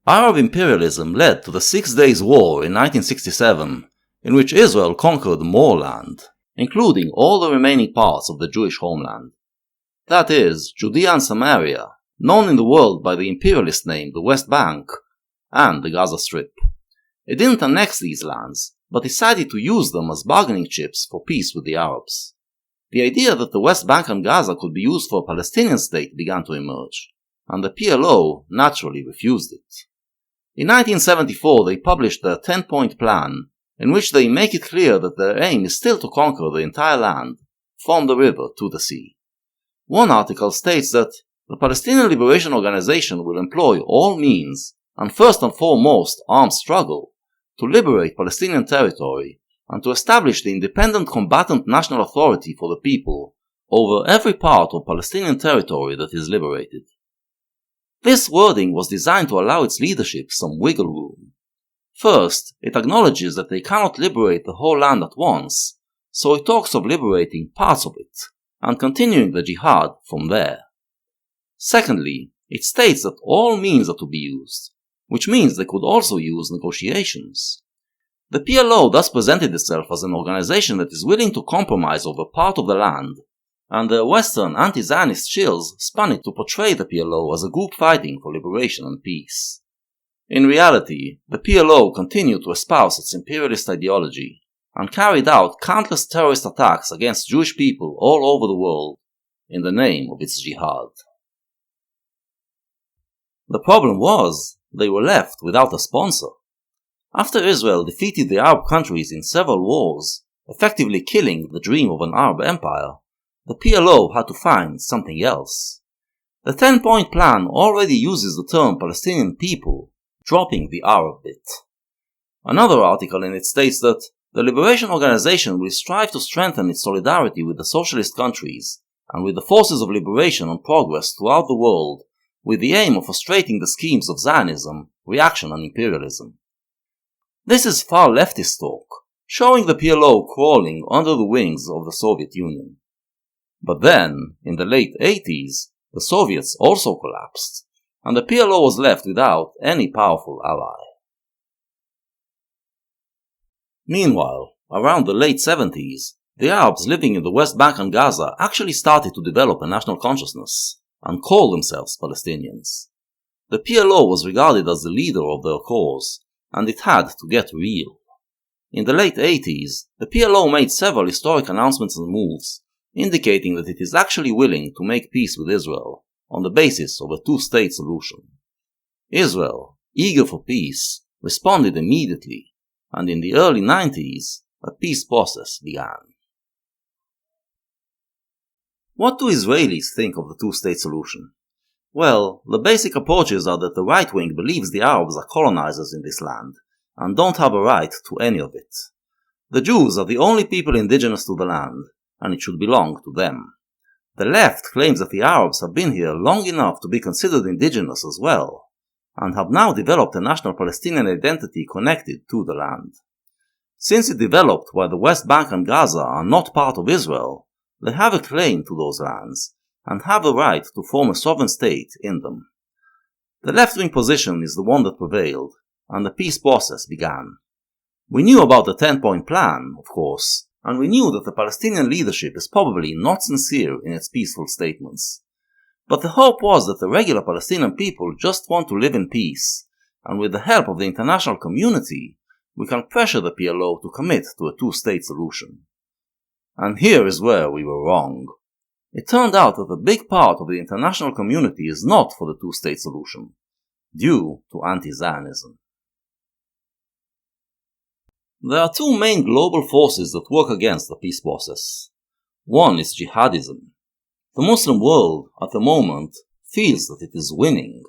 Arab imperialism led to the 6 Days War in 1967, in which Israel conquered more land, including all the remaining parts of the Jewish homeland. That is, Judea and Samaria, known in the world by the imperialist name the West Bank, and the Gaza Strip. It didn't annex these lands, but decided to use them as bargaining chips for peace with the Arabs. The idea that the West Bank and Gaza could be used for a Palestinian state began to emerge, and the PLO naturally refused it. In 1974 they published their 10-point plan, in which they make it clear that their aim is still to conquer the entire land, from the river to the sea. One article states that the Palestinian Liberation Organization will employ all means, and first and foremost armed struggle, to liberate Palestinian territory and to establish the independent combatant national authority for the people over every part of Palestinian territory that is liberated. This wording was designed to allow its leadership some wiggle room. First, it acknowledges that they cannot liberate the whole land at once, so it talks of liberating parts of it, and continuing the jihad from there. Secondly, it states that all means are to be used, which means they could also use negotiations. The PLO thus presented itself as an organization that is willing to compromise over part of the land, and the Western anti-Zionist shills spun it to portray the PLO as a group fighting for liberation and peace. In reality, the PLO continued to espouse its imperialist ideology, and carried out countless terrorist attacks against Jewish people all over the world in the name of its jihad. The problem was, they were left without a sponsor. After Israel defeated the Arab countries in several wars, effectively killing the dream of an Arab empire, the PLO had to find something else. The 10-point plan already uses the term Palestinian people, dropping the Arab bit. Another article in it states that the Liberation Organization will strive to strengthen its solidarity with the socialist countries and with the forces of liberation and progress throughout the world, with the aim of frustrating the schemes of Zionism, reaction and imperialism. This is far leftist talk, showing the PLO crawling under the wings of the Soviet Union. But then, in the late 80s, the Soviets also collapsed, and the PLO was left without any powerful ally. Meanwhile, around the late 70s, the Arabs living in the West Bank and Gaza actually started to develop a national consciousness and call themselves Palestinians. The PLO was regarded as the leader of their cause, and it had to get real. In the late 80s, the PLO made several historic announcements and moves, indicating that it is actually willing to make peace with Israel, on the basis of a two-state solution. Israel, eager for peace, responded immediately, and in the early 90s, a peace process began. What do Israelis think of the two-state solution? Well, the basic approaches are that the right wing believes the Arabs are colonizers in this land, and don't have a right to any of it. The Jews are the only people indigenous to the land, and it should belong to them. The left claims that the Arabs have been here long enough to be considered indigenous as well, and have now developed a national Palestinian identity connected to the land. Since it developed while the West Bank and Gaza are not part of Israel, they have a claim to those lands, and have a right to form a sovereign state in them. The left-wing position is the one that prevailed, and the peace process began. We knew about the 10-point plan, of course, and we knew that the Palestinian leadership is probably not sincere in its peaceful statements. But the hope was that the regular Palestinian people just want to live in peace, and with the help of the international community, we can pressure the PLO to commit to a two-state solution. And here is where we were wrong. It turned out that a big part of the international community is not for the two-state solution, due to anti-Zionism. There are two main global forces that work against the peace process. One is jihadism. The Muslim world, at the moment, feels that it is winning.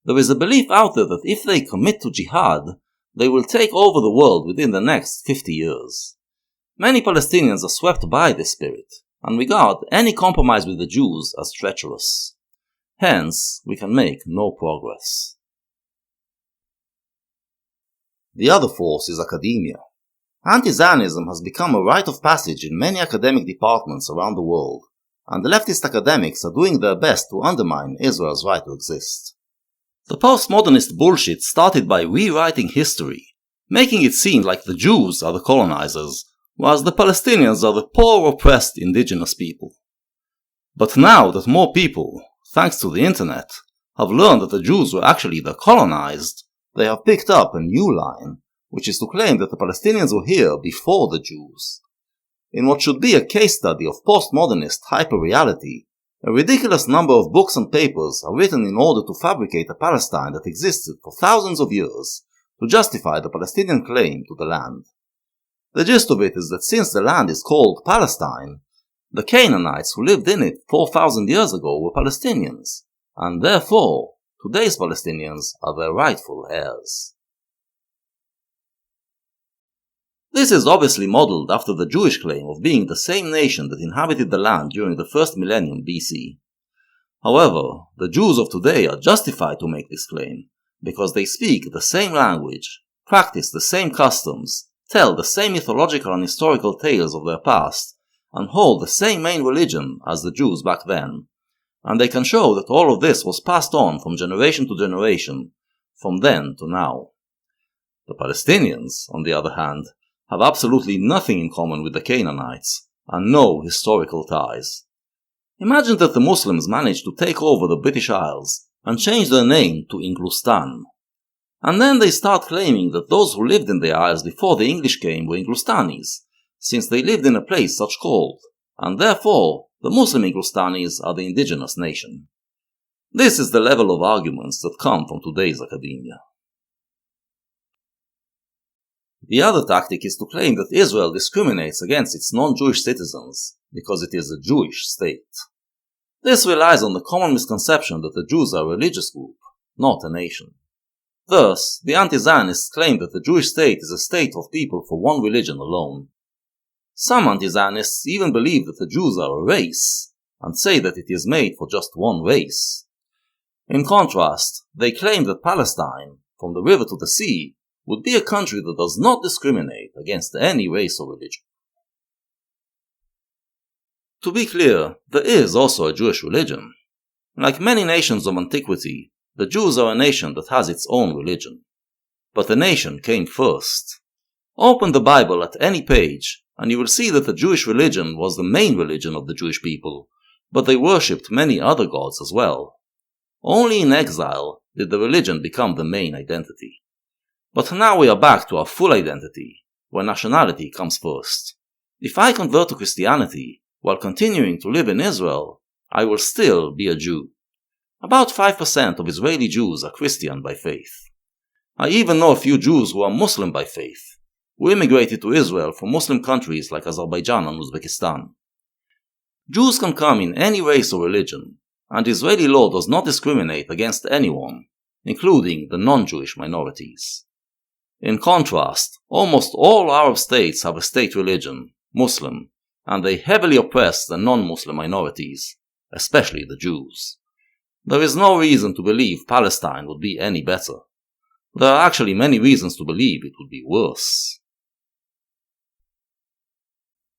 There is a belief out there that if they commit to jihad, they will take over the world within the next 50 years. Many Palestinians are swept by this spirit, and regard any compromise with the Jews as treacherous. Hence, we can make no progress. The other force is academia. Anti-Zionism has become a rite of passage in many academic departments around the world, and the leftist academics are doing their best to undermine Israel's right to exist. The postmodernist bullshit started by rewriting history, making it seem like the Jews are the colonizers, whereas the Palestinians are the poor oppressed indigenous people. But now that more people, thanks to the internet, have learned that the Jews were actually the colonized, they have picked up a new line, which is to claim that the Palestinians were here before the Jews. In what should be a case study of postmodernist hyper-reality, a ridiculous number of books and papers are written in order to fabricate a Palestine that existed for thousands of years to justify the Palestinian claim to the land. The gist of it is that since the land is called Palestine, the Canaanites who lived in it 4,000 years ago were Palestinians, and therefore, today's Palestinians are their rightful heirs. This is obviously modeled after the Jewish claim of being the same nation that inhabited the land during the first millennium BC. However, the Jews of today are justified to make this claim because they speak the same language, practice the same customs, tell the same mythological and historical tales of their past, and hold the same main religion as the Jews back then, and they can show that all of this was passed on from generation to generation, from then to now. The Palestinians, on the other hand, have absolutely nothing in common with the Canaanites, and no historical ties. Imagine that the Muslims managed to take over the British Isles and change their name to Inglistan. And then they start claiming that those who lived in the Isles before the English came were Inglistanis, since they lived in a place such called, and therefore the Muslim Inglistanis are the indigenous nation. This is the level of arguments that come from today's academia. The other tactic is to claim that Israel discriminates against its non-Jewish citizens because it is a Jewish state. This relies on the common misconception that the Jews are a religious group, not a nation. Thus, the anti-Zionists claim that the Jewish state is a state of people for one religion alone. Some anti-Zionists even believe that the Jews are a race, and say that it is made for just one race. In contrast, they claim that Palestine, from the river to the sea, would be a country that does not discriminate against any race or religion. To be clear, there is also a Jewish religion. Like many nations of antiquity, the Jews are a nation that has its own religion. But the nation came first. Open the Bible at any page, and you will see that the Jewish religion was the main religion of the Jewish people, but they worshipped many other gods as well. Only in exile did the religion become the main identity. But now we are back to our full identity, where nationality comes first. If I convert to Christianity, while continuing to live in Israel, I will still be a Jew. About 5% of Israeli Jews are Christian by faith. I even know a few Jews who are Muslim by faith, who immigrated to Israel from Muslim countries like Azerbaijan and Uzbekistan. Jews can come in any race or religion, and Israeli law does not discriminate against anyone, including the non-Jewish minorities. In contrast, almost all Arab states have a state religion, Muslim, and they heavily oppress the non-Muslim minorities, especially the Jews. There is no reason to believe Palestine would be any better. There are actually many reasons to believe it would be worse.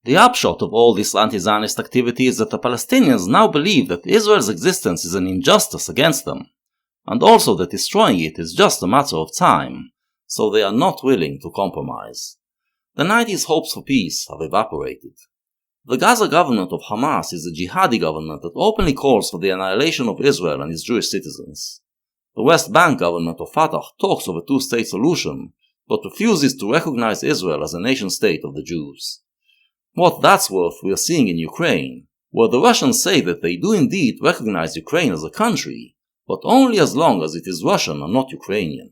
The upshot of all this anti-Zionist activity is that the Palestinians now believe that Israel's existence is an injustice against them, and also that destroying it is just a matter of time, so they are not willing to compromise. The 90s hopes for peace have evaporated. The Gaza government of Hamas is a jihadi government that openly calls for the annihilation of Israel and its Jewish citizens. The West Bank government of Fatah talks of a two-state solution, but refuses to recognize Israel as a nation-state of the Jews. What that's worth we are seeing in Ukraine, where the Russians say that they do indeed recognize Ukraine as a country, but only as long as it is Russian and not Ukrainian.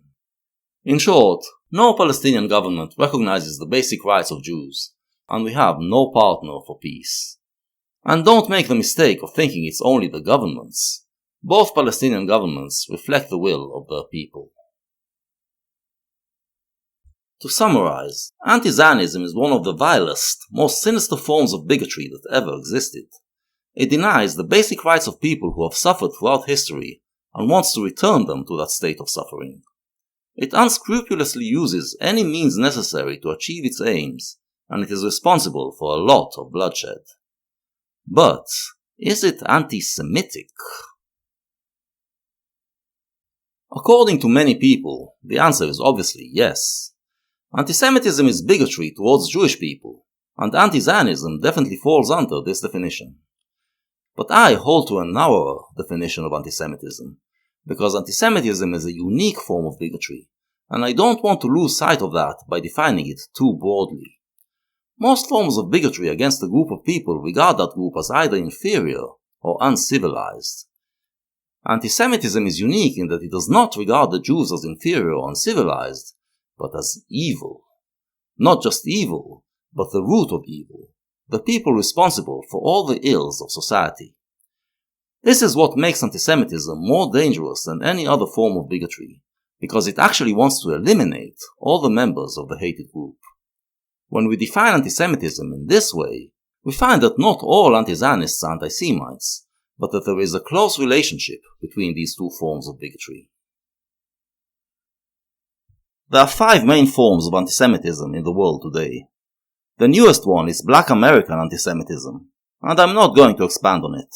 In short, no Palestinian government recognizes the basic rights of Jews, and we have no partner for peace. And don't make the mistake of thinking it's only the governments. Both Palestinian governments reflect the will of their people. To summarize, anti-Zionism is one of the vilest, most sinister forms of bigotry that ever existed. It denies the basic rights of people who have suffered throughout history and wants to return them to that state of suffering. It unscrupulously uses any means necessary to achieve its aims, and it is responsible for a lot of bloodshed. But, is it anti-Semitic? According to many people, the answer is obviously yes. Antisemitism is bigotry towards Jewish people, and anti-Zionism definitely falls under this definition. But I hold to a narrower definition of antisemitism, because antisemitism is a unique form of bigotry, and I don't want to lose sight of that by defining it too broadly. Most forms of bigotry against a group of people regard that group as either inferior or uncivilized. Antisemitism is unique in that it does not regard the Jews as inferior or uncivilized, but as evil. Not just evil, but the root of evil, the people responsible for all the ills of society. This is what makes antisemitism more dangerous than any other form of bigotry, because it actually wants to eliminate all the members of the hated group. When we define antisemitism in this way, we find that not all anti-Zionists are anti-Semites, but that there is a close relationship between these two forms of bigotry. There are 5 main forms of antisemitism in the world today. The newest one is Black American antisemitism, and I'm not going to expand on it.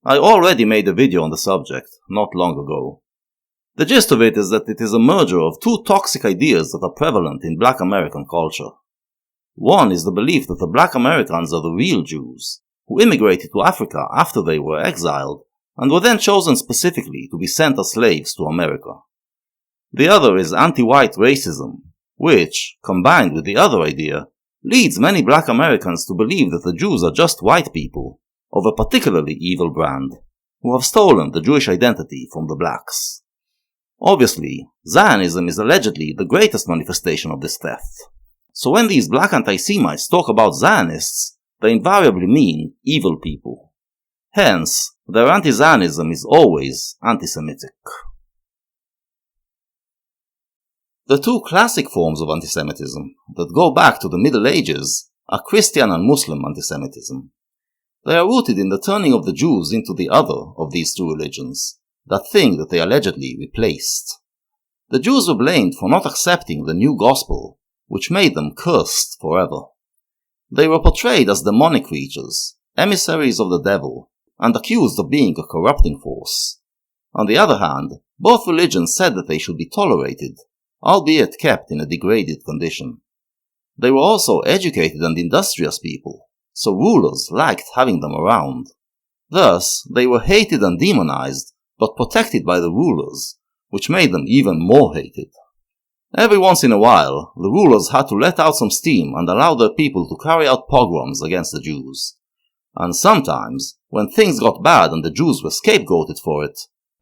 I already made a video on the subject, not long ago. The gist of it is that it is a merger of 2 toxic ideas that are prevalent in Black American culture. One is the belief that the Black Americans are the real Jews, who immigrated to Africa after they were exiled, and were then chosen specifically to be sent as slaves to America. The other is anti-white racism, which, combined with the other idea, leads many Black Americans to believe that the Jews are just white people, of a particularly evil brand, who have stolen the Jewish identity from the blacks. Obviously, Zionism is allegedly the greatest manifestation of this theft. So when these black anti-Semites talk about Zionists, they invariably mean evil people. Hence, their anti-Zionism is always anti-Semitic. The 2 classic forms of antisemitism that go back to the Middle Ages are Christian and Muslim antisemitism. They are rooted in the turning of the Jews into the other of these 2 religions, that thing that they allegedly replaced. The Jews were blamed for not accepting the new gospel, which made them cursed forever. They were portrayed as demonic creatures, emissaries of the devil, and accused of being a corrupting force. On the other hand, both religions said that they should be tolerated, albeit kept in a degraded condition. They were also educated and industrious people, so rulers liked having them around. Thus, they were hated and demonized, but protected by the rulers, which made them even more hated. Every once in a while, the rulers had to let out some steam and allow their people to carry out pogroms against the Jews. And sometimes, when things got bad and the Jews were scapegoated for it,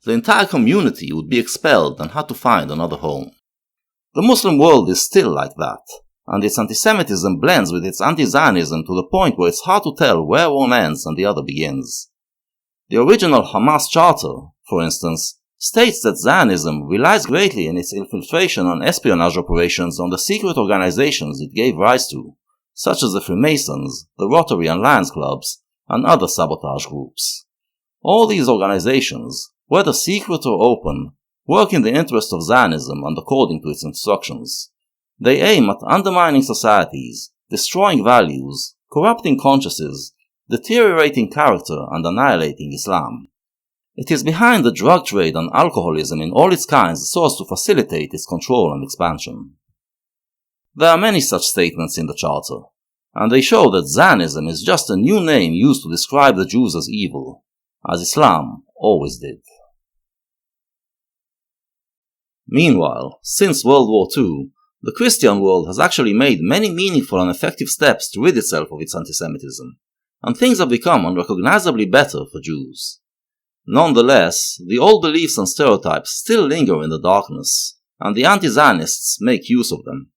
the entire community would be expelled and had to find another home. The Muslim world is still like that, and its antisemitism blends with its anti-Zionism to the point where it's hard to tell where one ends and the other begins. The original Hamas Charter, for instance, states that Zionism relies greatly in its infiltration and espionage operations on the secret organizations it gave rise to, such as the Freemasons, the Rotary and Lions Clubs, and other sabotage groups. All these organizations, whether secret or open, work in the interest of Zionism and according to its instructions. They aim at undermining societies, destroying values, corrupting consciences, deteriorating character, and annihilating Islam. It is behind the drug trade and alcoholism in all its kinds so as to facilitate its control and expansion. There are many such statements in the Charter, and they show that Zionism is just a new name used to describe the Jews as evil, as Islam always did. Meanwhile, since World War II, the Christian world has actually made many meaningful and effective steps to rid itself of its antisemitism, and things have become unrecognizably better for Jews. Nonetheless, the old beliefs and stereotypes still linger in the darkness, and the anti-Zionists make use of them.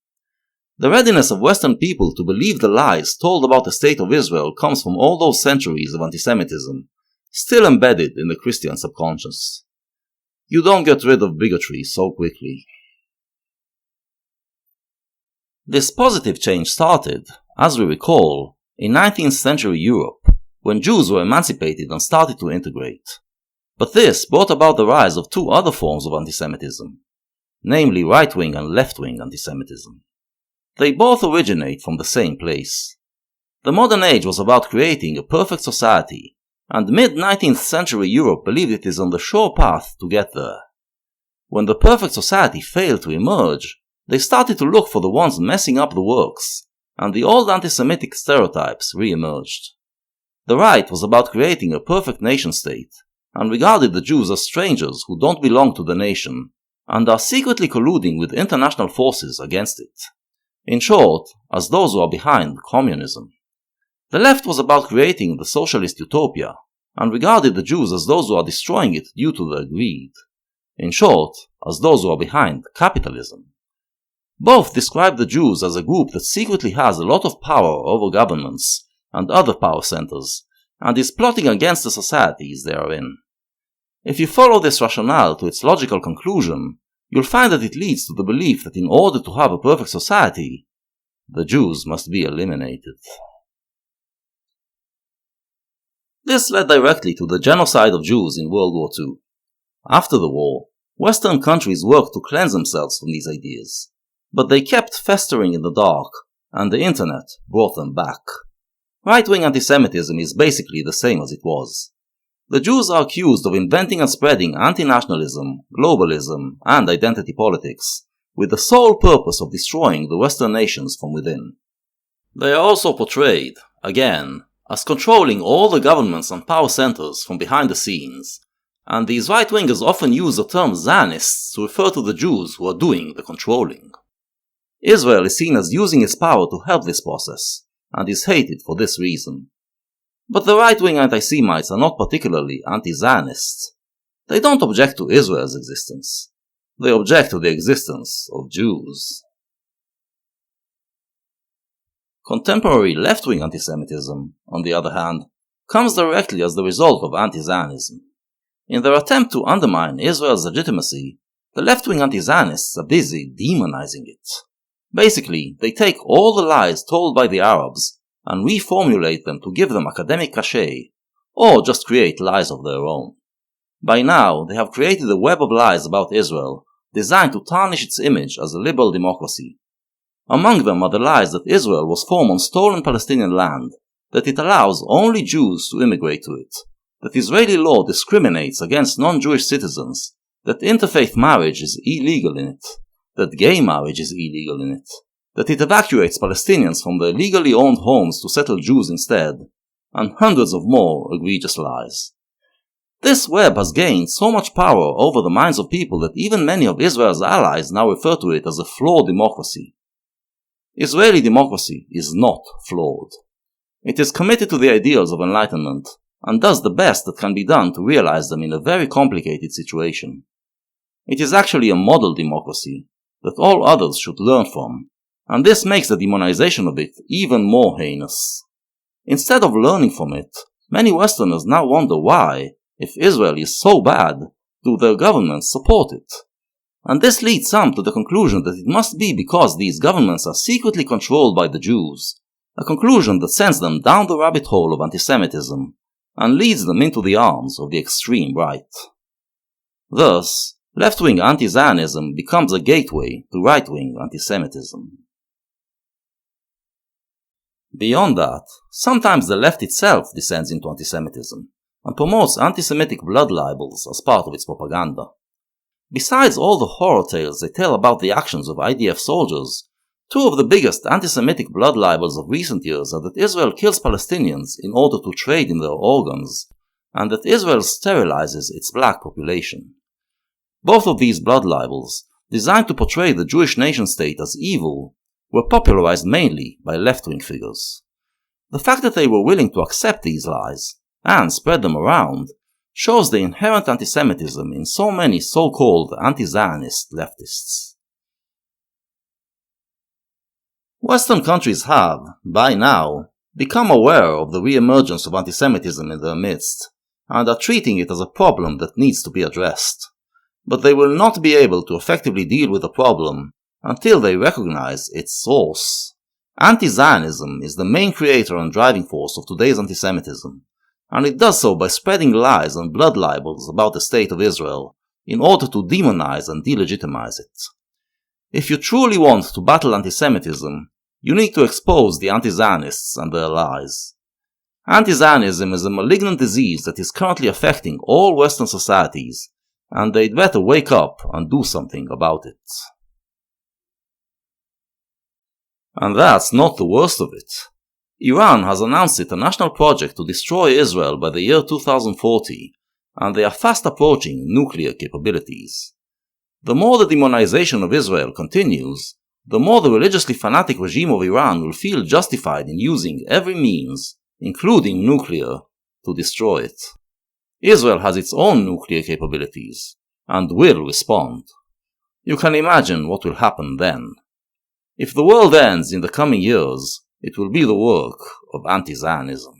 The readiness of Western people to believe the lies told about the state of Israel comes from all those centuries of antisemitism, still embedded in the Christian subconscious. You don't get rid of bigotry so quickly. This positive change started, as we recall, in 19th century Europe, when Jews were emancipated and started to integrate. But this brought about the rise of two other forms of antisemitism, namely right-wing and left-wing antisemitism. They both originate from the same place. The modern age was about creating a perfect society, and mid-19th century Europe believed it is on the sure path to get there. When the perfect society failed to emerge, they started to look for the ones messing up the works, and the old anti-Semitic stereotypes re-emerged. The right was about creating a perfect nation-state, and regarded the Jews as strangers who don't belong to the nation, and are secretly colluding with international forces against it. In short, as those who are behind communism. The left was about creating the socialist utopia, and regarded the Jews as those who are destroying it due to their greed. In short, as those who are behind capitalism. Both describe the Jews as a group that secretly has a lot of power over governments and other power centers, and is plotting against the societies they are in. If you follow this rationale to its logical conclusion, you'll find that it leads to the belief that in order to have a perfect society, the Jews must be eliminated. This led directly to the genocide of Jews in World War II. After the war, Western countries worked to cleanse themselves from these ideas, but they kept festering in the dark, and the internet brought them back. Right-wing antisemitism is basically the same as it was. The Jews are accused of inventing and spreading anti-nationalism, globalism, and identity politics, with the sole purpose of destroying the Western nations from within. They are also portrayed, again, as controlling all the governments and power centers from behind the scenes, and these right-wingers often use the term Zionists to refer to the Jews who are doing the controlling. Israel is seen as using its power to help this process, and is hated for this reason. But the right-wing anti-Semites are not particularly anti-Zionists. They don't object to Israel's existence. They object to the existence of Jews. Contemporary left-wing antisemitism, on the other hand, comes directly as the result of anti-Zionism. In their attempt to undermine Israel's legitimacy, the left-wing anti-Zionists are busy demonizing it. Basically, they take all the lies told by the Arabs and reformulate them to give them academic cachet, or just create lies of their own. By now, they have created a web of lies about Israel designed to tarnish its image as a liberal democracy. Among them are the lies that Israel was formed on stolen Palestinian land, that it allows only Jews to immigrate to it, that Israeli law discriminates against non-Jewish citizens, that interfaith marriage is illegal in it, that gay marriage is illegal in it, that it evacuates Palestinians from their legally owned homes to settle Jews instead, and hundreds of more egregious lies. This web has gained so much power over the minds of people that even many of Israel's allies now refer to it as a flawed democracy. Israeli democracy is not flawed. It is committed to the ideals of enlightenment, and does the best that can be done to realize them in a very complicated situation. It is actually a model democracy that all others should learn from, and this makes the demonization of it even more heinous. Instead of learning from it, many Westerners now wonder why, if Israel is so bad, do their governments support it? And this leads some to the conclusion that it must be because these governments are secretly controlled by the Jews, a conclusion that sends them down the rabbit hole of antisemitism and leads them into the arms of the extreme right. Thus, left-wing anti-Zionism becomes a gateway to right-wing antisemitism. Beyond that, sometimes the left itself descends into antisemitism and promotes anti-Semitic blood libels as part of its propaganda. Besides all the horror tales they tell about the actions of IDF soldiers, two of the biggest anti-Semitic blood libels of recent years are that Israel kills Palestinians in order to trade in their organs, and that Israel sterilizes its black population. Both of these blood libels, designed to portray the Jewish nation-state as evil, were popularized mainly by left-wing figures. The fact that they were willing to accept these lies, and spread them around, shows the inherent antisemitism in so many so-called anti-Zionist leftists. Western countries have, by now, become aware of the re-emergence of antisemitism in their midst, and are treating it as a problem that needs to be addressed. But they will not be able to effectively deal with the problem until they recognize its source. Anti-Zionism is the main creator and driving force of today's antisemitism, and it does so by spreading lies and blood libels about the state of Israel in order to demonize and delegitimize it. If you truly want to battle antisemitism, you need to expose the anti-Zionists and their lies. Anti-Zionism is a malignant disease that is currently affecting all Western societies, and they'd better wake up and do something about it. And that's not the worst of it. Iran has announced it a national project to destroy Israel by the year 2040, and they are fast approaching nuclear capabilities. The more the demonization of Israel continues, the more the religiously fanatic regime of Iran will feel justified in using every means, including nuclear, to destroy it. Israel has its own nuclear capabilities, and will respond. You can imagine what will happen then. If the world ends in the coming years, it will be the work of anti-Zionism.